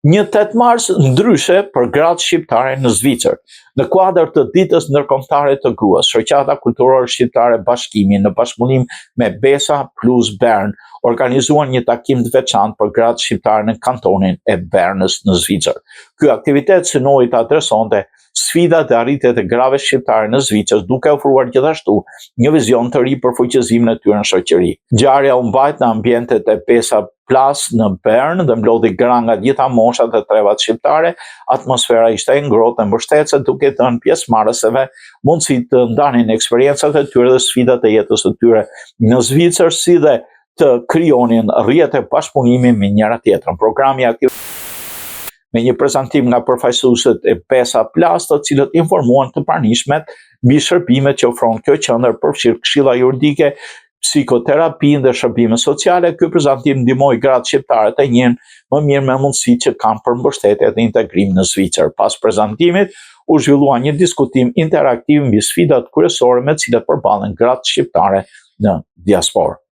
Një 8 mars ndryshe për gratë shqiptare në Zvicër. Në kuadër të ditës ndërkombëtare të gruas, shoqata kulturore shqiptare Bashkimi në bashkëpunim me Besa plus Bern organizuan një takim të veçantë për gratë shqiptare në kantonin e Bernës në Zvicër. Ky aktivitet synoi të adresonte sfidat dhe arritjet e grave shqiptare në Zvicër, duke ofruar gjithashtu një vizion të ri për fuqizimin e tyre në shoqëri. Ngjarja u mbajt në ambientet e Besa Plus në Bern dhe mblodhi gra nga gjitha moshat dhe trevat shqiptare. Atmosfera ishte e ngrohtë dhe mbështetëse, duke dhënë pjesëmarrësve mundësi të ndanin eksperiencat e tyre dhe sfidat e jetës së tyre në Zvicër, si dhe të krijonin rrjete bashkëpunimi me njëra tjetrën. Programi aktiv me një prezantim nga përfaqësuesit e Besa Plus, të cilët informuan të pranishmet mbi shërbimet që ofron kjo qendër, përfshirë këshilla juridike, psikoterapinë dhe shërbime sociale. Ky prezantim ndihmoi gratë shqiptare të njihen më mirë me mundësitë që kanë për mbështetje dhe integrim në Zvicër. Pas prezantimit u zhvillua një diskutim interaktiv mbi sfidat kryesore me të cilat përballen gratë shqiptare në diasporë.